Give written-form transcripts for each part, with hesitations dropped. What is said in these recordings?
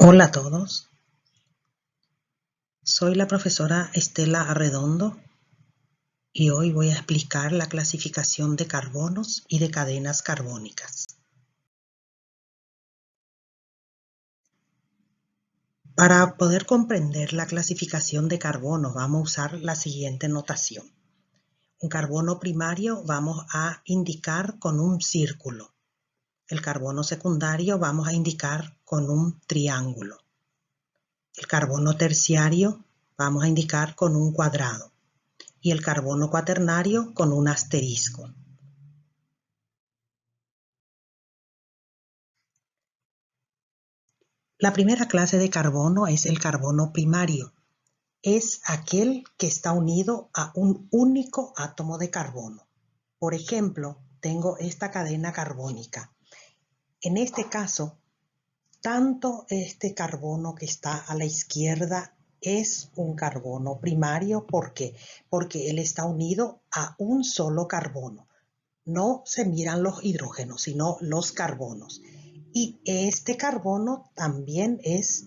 Hola a todos, soy la profesora Estela Arredondo y hoy voy a explicar la clasificación de carbonos y de cadenas carbónicas. Para poder comprender la clasificación de carbonos vamos a usar la siguiente notación. Un carbono primario vamos a indicar con un círculo. El carbono secundario vamos a indicar con un triángulo. El carbono terciario vamos a indicar con un cuadrado. Y el carbono cuaternario con un asterisco. La primera clase de carbono es el carbono primario. Es aquel que está unido a un único átomo de carbono. Por ejemplo, tengo esta cadena carbónica. En este caso, tanto este carbono que está a la izquierda es un carbono primario. ¿Por qué? Porque él está unido a un solo carbono. No se miran los hidrógenos, sino los carbonos. Y este carbono también es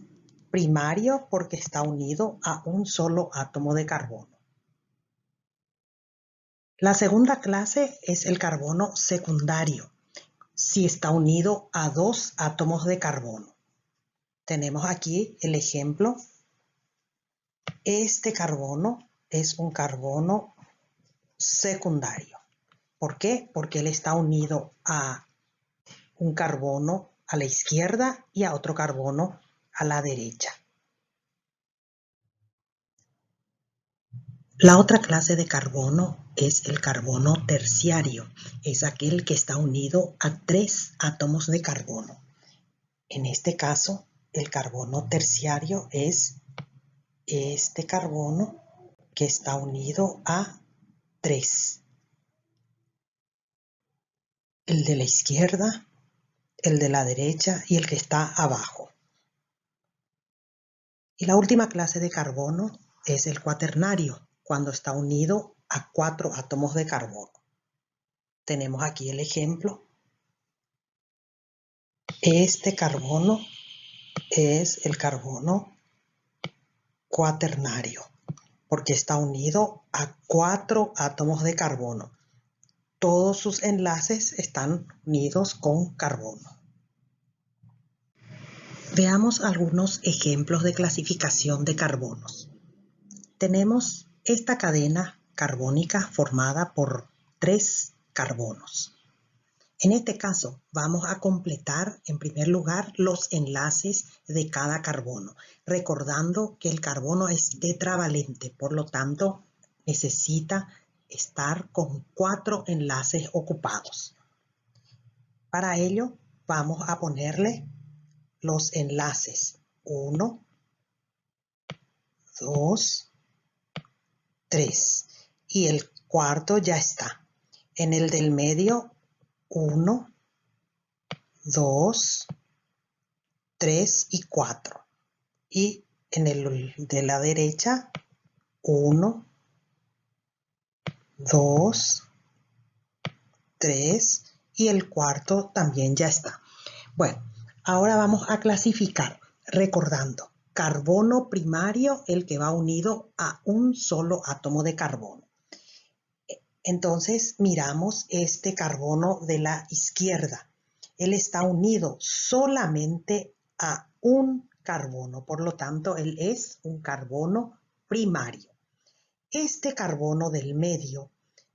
primario porque está unido a un solo átomo de carbono. La segunda clase es el carbono secundario, si está unido a dos átomos de carbono. Tenemos aquí el ejemplo. Este carbono es un carbono secundario. ¿Por qué? Porque él está unido a un carbono a la izquierda y a otro carbono a la derecha. La otra clase de carbono es el carbono terciario. Es aquel que está unido a tres átomos de carbono. En este caso, el carbono terciario es este carbono que está unido a tres. El de la izquierda, el de la derecha y el que está abajo. Y la última clase de carbono es el cuaternario, cuando está unido a cuatro átomos de carbono. Tenemos aquí el ejemplo. Este carbono es el carbono cuaternario, porque está unido a cuatro átomos de carbono. Todos sus enlaces están unidos con carbono. Veamos algunos ejemplos de clasificación de carbonos. Tenemos esta cadena carbónica formada por tres carbonos. En este caso, vamos a completar en primer lugar los enlaces de cada carbono, recordando que el carbono es tetravalente, por lo tanto, necesita estar con cuatro enlaces ocupados. Para ello, vamos a ponerle los enlaces 1, 2, 3 y el cuarto ya está. En el del medio, 1, 2, 3 y 4. Y en el de la derecha, 1, 2, 3 y el cuarto también ya está. Bueno, ahora vamos a clasificar, recordando, carbono primario, el que va unido a un solo átomo de carbono. Entonces miramos este carbono de la izquierda. Él está unido solamente a un carbono, por lo tanto, él es un carbono primario. Este carbono del medio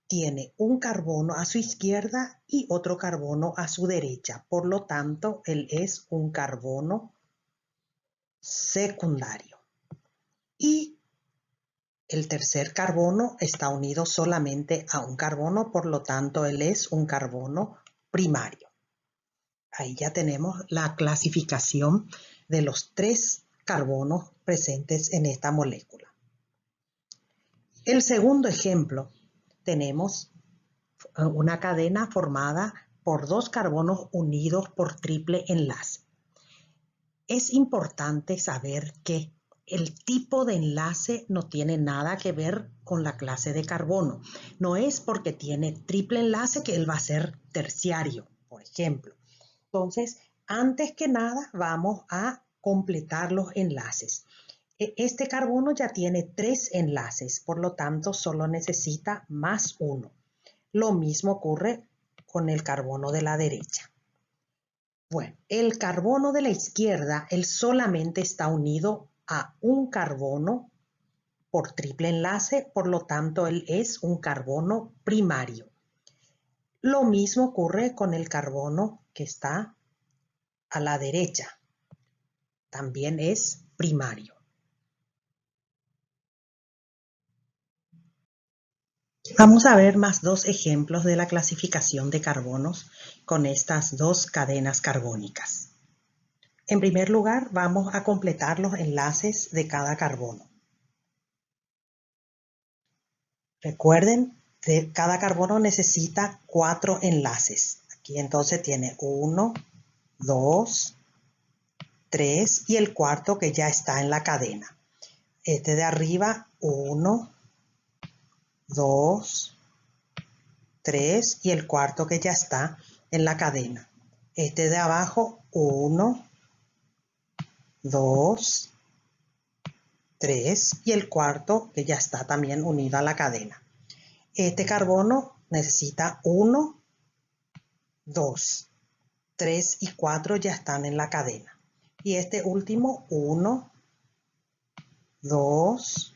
tiene un carbono a su izquierda y otro carbono a su derecha, por lo tanto, él es un carbono secundario. Y el tercer carbono está unido solamente a un carbono, por lo tanto, él es un carbono primario. Ahí ya tenemos la clasificación de los tres carbonos presentes en esta molécula. El segundo ejemplo, tenemos una cadena formada por dos carbonos unidos por triple enlace. Es importante saber que el tipo de enlace no tiene nada que ver con la clase de carbono. No es porque tiene triple enlace que él va a ser terciario, por ejemplo. Entonces, antes que nada, vamos a completar los enlaces. Este carbono ya tiene 3 enlaces, por lo tanto solo necesita más uno. Lo mismo ocurre con el carbono de la derecha. Bueno, el carbono de la izquierda, él solamente está unido a un carbono por triple enlace, por lo tanto él es un carbono primario. Lo mismo ocurre con el carbono que está a la derecha. También es primario. Vamos a ver más 2 ejemplos de la clasificación de carbonos con estas 2 cadenas carbónicas. En primer lugar, vamos a completar los enlaces de cada carbono. Recuerden que cada carbono necesita 4 enlaces. Aquí entonces tiene 1, 2, 3 y el cuarto que ya está en la cadena. Este de arriba, 1, 2, 3 y el cuarto que ya está en la cadena. Este de abajo, 1, 2, 3 y el cuarto que ya está también unido a la cadena. Este carbono necesita 1, 2, 3 y 4 ya están en la cadena. Y este último, 1, 2,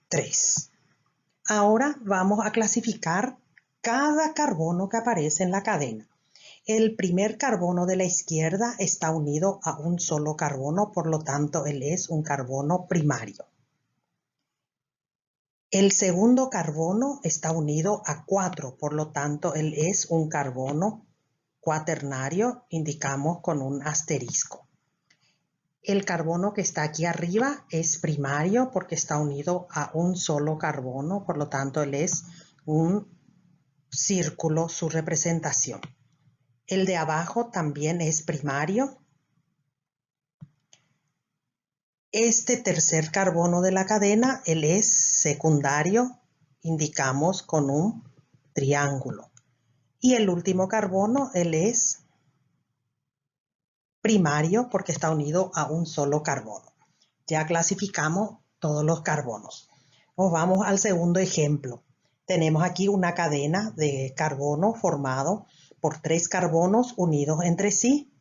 3. Ahora vamos a clasificar cada carbono que aparece en la cadena. El primer carbono de la izquierda está unido a un solo carbono, por lo tanto él es un carbono primario. El segundo carbono está unido a 4, por lo tanto él es un carbono cuaternario, indicamos con un asterisco. El carbono que está aquí arriba es primario porque está unido a un solo carbono, por lo tanto él es un círculo su representación. El de abajo también es primario. Este tercer carbono de la cadena, él es secundario, indicamos con un triángulo. Y el último carbono, él es primario porque está unido a un solo carbono. Ya clasificamos todos los carbonos. Nos vamos al segundo ejemplo. Tenemos aquí una cadena de carbono formado por 3 carbonos unidos entre sí.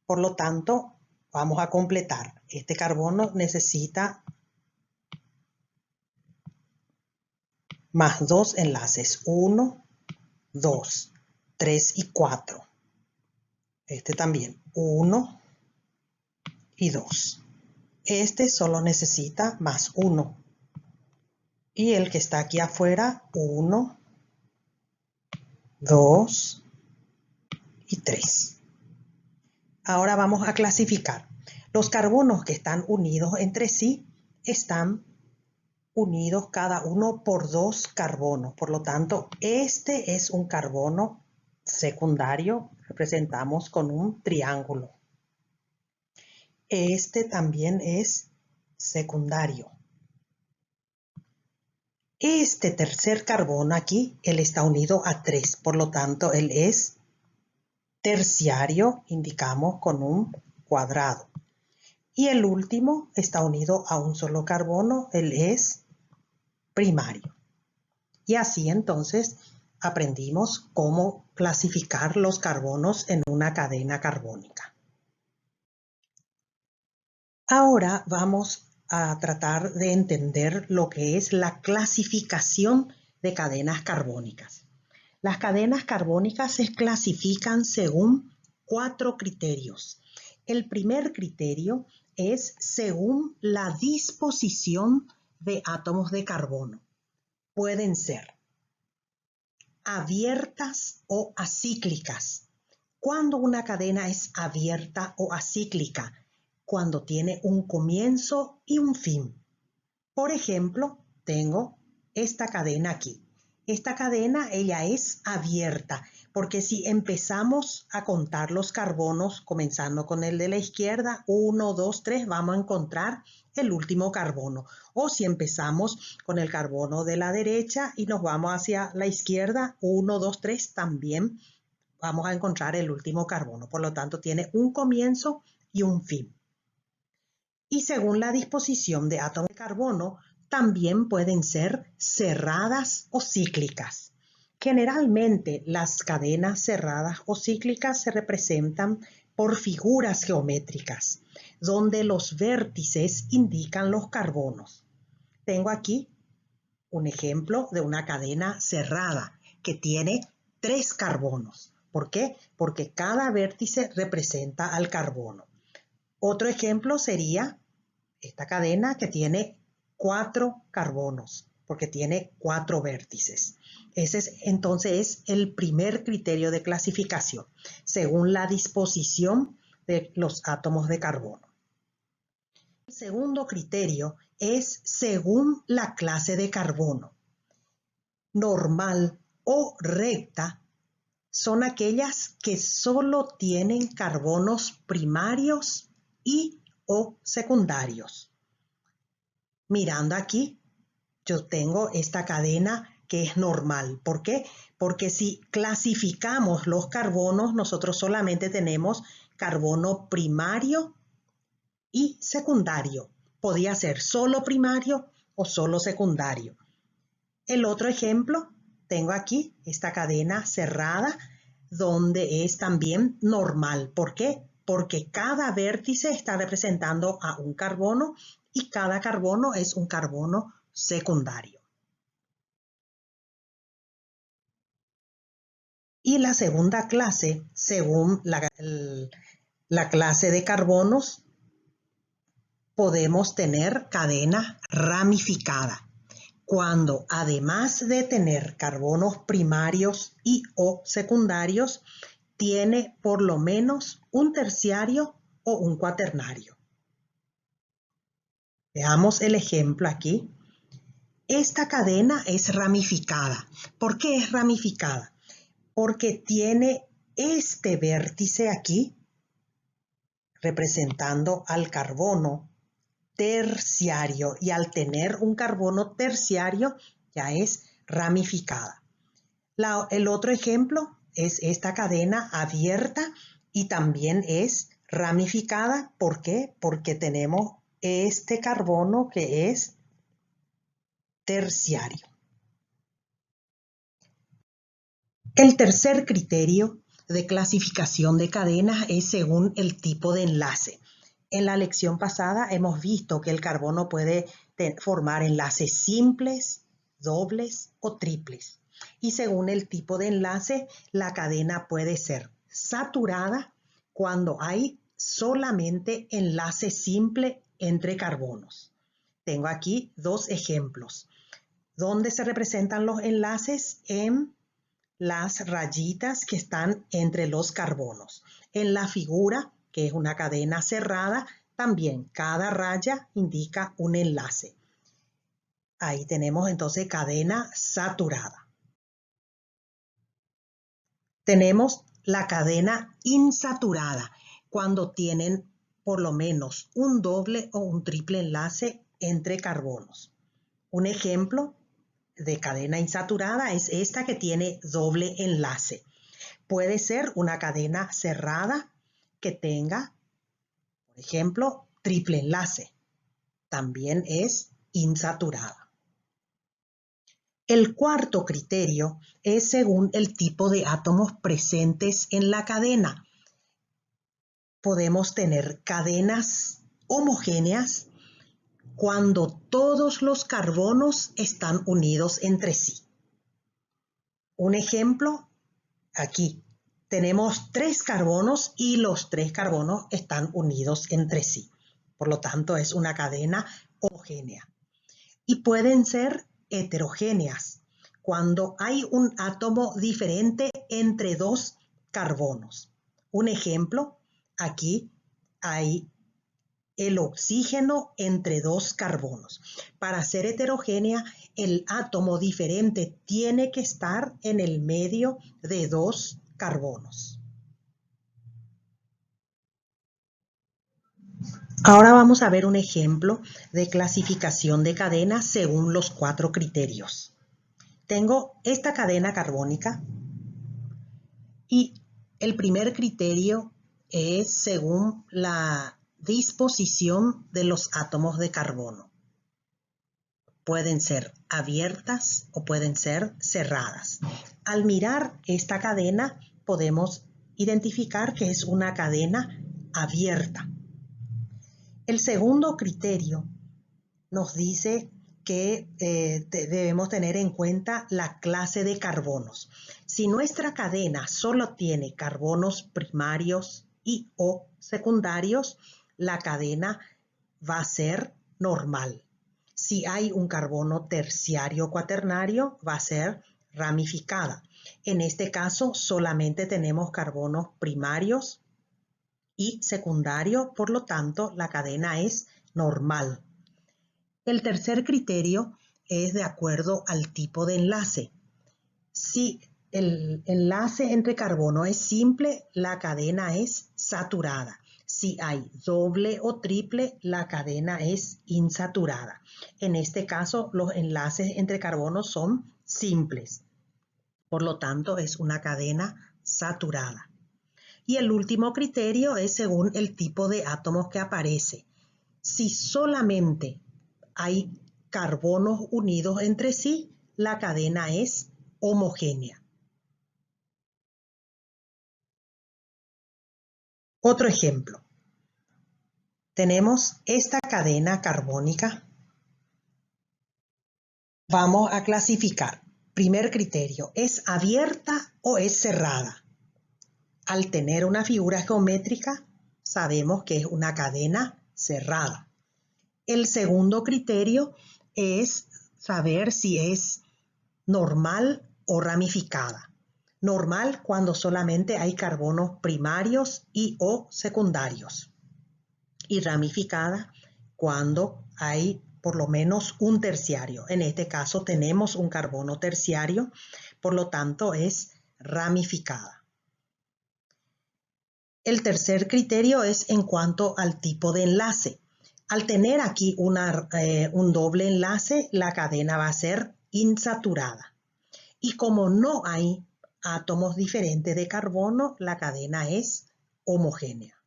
Por lo tanto, vamos a completar. Este carbono necesita más 2 enlaces. 1, 2, 3 y 4. Este también. 1 y 2. Este solo necesita más 1. Y el que está aquí afuera, 1, 2 y 3. Ahora vamos a clasificar. Los carbonos que están unidos entre sí están unidos cada uno por 2 carbonos. Por lo tanto, este es un carbono secundario. Representamos con un triángulo. Este también es secundario. Este tercer carbono aquí, él está unido a 3. Por lo tanto, él es terciario, indicamos con un cuadrado. Y el último está unido a un solo carbono, él es primario. Y así entonces aprendimos cómo clasificar los carbonos en una cadena carbónica. Ahora vamos a tratar de entender lo que es la clasificación de cadenas carbónicas. Las cadenas carbónicas se clasifican según 4 criterios. El primer criterio es según la disposición de átomos de carbono. Pueden ser abiertas o acíclicas. ¿Cuándo una cadena es abierta o acíclica? Cuando tiene un comienzo y un fin. Por ejemplo, tengo esta cadena aquí. Esta cadena, ella es abierta, porque si empezamos a contar los carbonos, comenzando con el de la izquierda, 1, 2, 3, vamos a encontrar el último carbono. O si empezamos con el carbono de la derecha y nos vamos hacia la izquierda, 1, 2, 3, también vamos a encontrar el último carbono. Por lo tanto, tiene un comienzo y un fin. Y según la disposición de átomos de carbono, también pueden ser cerradas o cíclicas. Generalmente las cadenas cerradas o cíclicas se representan por figuras geométricas, donde los vértices indican los carbonos. Tengo aquí un ejemplo de una cadena cerrada que tiene 3 carbonos. ¿Por qué? Porque cada vértice representa al carbono. Otro ejemplo sería esta cadena que tiene 4 carbonos, porque tiene 4 vértices. Entonces es el primer criterio de clasificación, según la disposición de los átomos de carbono. El segundo criterio es según la clase de carbono. Normal o recta son aquellas que solo tienen carbonos primarios y o secundarios. Mirando aquí, yo tengo esta cadena que es normal. ¿Por qué? Porque si clasificamos los carbonos, nosotros solamente tenemos carbono primario y secundario. Podía ser solo primario o solo secundario. El otro ejemplo, tengo aquí esta cadena cerrada donde es también normal. ¿Por qué? Porque cada vértice está representando a un carbono y cada carbono es un carbono secundario. Y la segunda clase, según la clase de carbonos, podemos tener cadena ramificada, cuando además de tener carbonos primarios y o secundarios, tiene por lo menos un terciario o un cuaternario. Veamos el ejemplo aquí. Esta cadena es ramificada. ¿Por qué es ramificada? Porque tiene este vértice aquí, representando al carbono terciario, y al tener un carbono terciario ya es ramificada. El otro ejemplo es esta cadena abierta y también es ramificada. ¿Por qué? Porque tenemos este carbono que es terciario. El tercer criterio de clasificación de cadenas es según el tipo de enlace. En la lección pasada hemos visto que el carbono puede formar enlaces simples, dobles o triples. Y según el tipo de enlace, la cadena puede ser saturada cuando hay solamente enlace simple entre carbonos. Tengo aquí 2 ejemplos. ¿Dónde se representan los enlaces? En las rayitas que están entre los carbonos. En la figura, que es una cadena cerrada, también cada raya indica un enlace. Ahí tenemos entonces cadena saturada. Tenemos la cadena insaturada, cuando tienen por lo menos un doble o un triple enlace entre carbonos. Un ejemplo de cadena insaturada es esta que tiene doble enlace. Puede ser una cadena cerrada que tenga, por ejemplo, triple enlace. También es insaturada. El cuarto criterio es según el tipo de átomos presentes en la cadena. Podemos tener cadenas homogéneas cuando todos los carbonos están unidos entre sí. Un ejemplo, aquí tenemos 3 carbonos y los 3 carbonos están unidos entre sí. Por lo tanto, es una cadena homogénea. Y pueden ser heterogéneas cuando hay un átomo diferente entre 2 carbonos. Un ejemplo, aquí hay el oxígeno entre 2 carbonos. Para ser heterogénea, el átomo diferente tiene que estar en el medio de 2 carbonos. Ahora vamos a ver un ejemplo de clasificación de cadenas según los 4 criterios. Tengo esta cadena carbónica y el primer criterio es según la disposición de los átomos de carbono. Pueden ser abiertas o pueden ser cerradas. Al mirar esta cadena podemos identificar que es una cadena abierta. El segundo criterio nos dice que debemos tener en cuenta la clase de carbonos. Si nuestra cadena solo tiene carbonos primarios y o secundarios, la cadena va a ser normal. Si hay un carbono terciario o cuaternario, va a ser ramificada. En este caso, solamente tenemos carbonos primarios y secundarios, por lo tanto, la cadena es normal. El tercer criterio es de acuerdo al tipo de enlace. Si el enlace entre carbono es simple, la cadena es saturada. Si hay doble o triple, la cadena es insaturada. En este caso, los enlaces entre carbonos son simples. Por lo tanto, es una cadena saturada. Y el último criterio es según el tipo de átomos que aparece. Si solamente hay carbonos unidos entre sí, la cadena es homogénea. Otro ejemplo. Tenemos esta cadena carbónica. Vamos a clasificar. Primer criterio, ¿es abierta o es cerrada? Al tener una figura geométrica, sabemos que es una cadena cerrada. El segundo criterio es saber si es normal o ramificada. Normal cuando solamente hay carbonos primarios y o secundarios. Y ramificada cuando hay por lo menos un terciario. En este caso tenemos un carbono terciario, por lo tanto es ramificada. El tercer criterio es en cuanto al tipo de enlace. Al tener aquí un doble enlace, la cadena va a ser insaturada. Y como no hay átomos diferentes de carbono, la cadena es homogénea.